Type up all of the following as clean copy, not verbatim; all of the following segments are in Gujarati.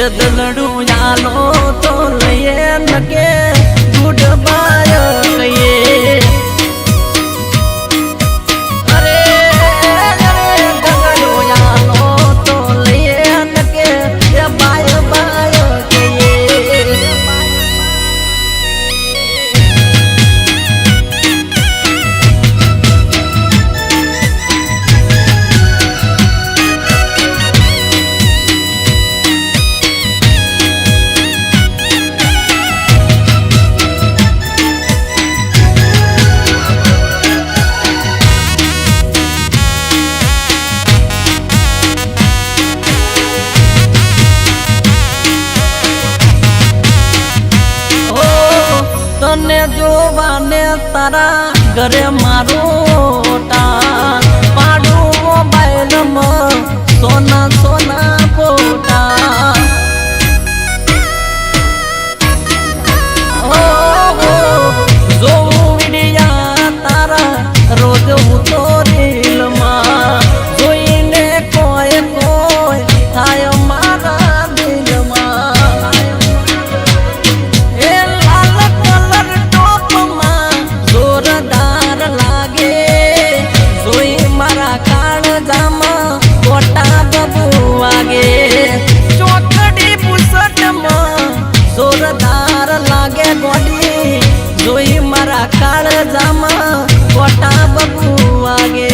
દલડું યાલો તો લઈએ નકે ગુડ બાય કહીએ અરે દલડું યાલો તો લઈએ નકે બાય બાય કહીએ તને જોવાને તારા ઘરે મારું ટાણ પાડું મોબાઈલમાં સોના સોના ફોટા જોઉં વિડિયા તારા રોજ હું તો રીલમાં જોઈને કોઈ કોઈ થાય મારા દિલમાં જોરદાર લાગે જોઈ મારા કાળજામાં કોટા બબુ વાગે ચોકડી પુસટમાં જોરદાર લાગે ગોડી જોઈ મારા કાળજામાં કોટા બબુ વાગે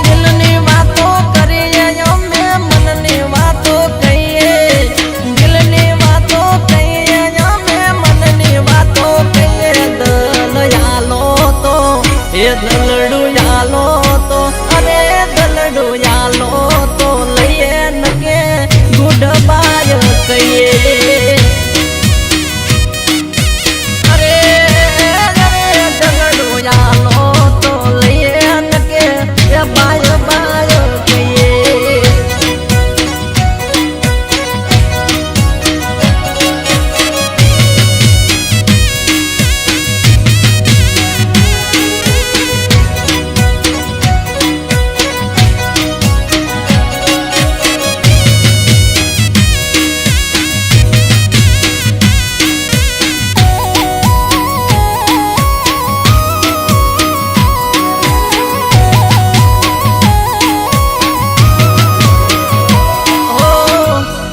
દિલની વાતો કરીએ અમે મનની વાતો કહીએ દિલની વાતો કહીએ અમે મનની વાતો કહીએ દલયાલો તો એ દલડું યાલો તો અરે દલડું યાલો તો લઈએ નકે ગુડ બાય કહીએ અરે દલડું યાલો તો લઈએ નકે બાય બાય કહીએ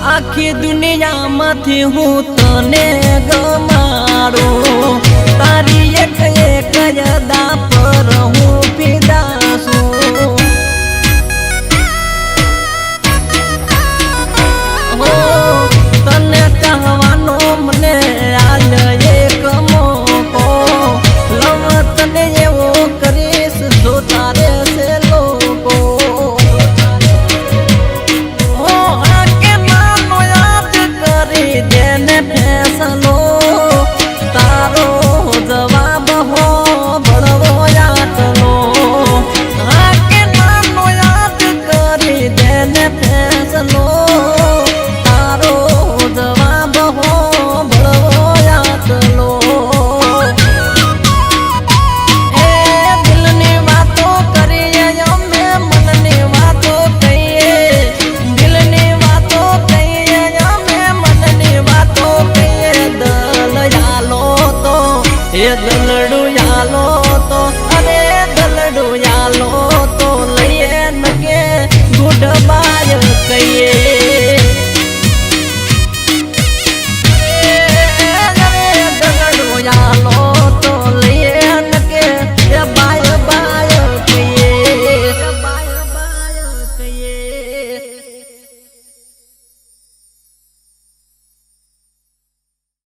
આખી દુનિયામાંથી હું તને ગમાડું તારી એક એક યાદા પર હું ફિદા છું તને ચાહવાનો મને આજ એક મોકો લવ તને એવો કરીશ જો તારે છે લોકો દેને ફેસલો તારો જવાબ હો બળવો યાદલો હા કે નાનો યાદ કરી દેને ફેસલો તારો જવાબ હો બળવો યાદલો દિલની વાતો કરીએ અમે મનની વાતો કહીએ દિલની વાતો કહીએ અમે મનની વાતો કહીએ દલયાલો તો એ દલડું યાલો તો અરે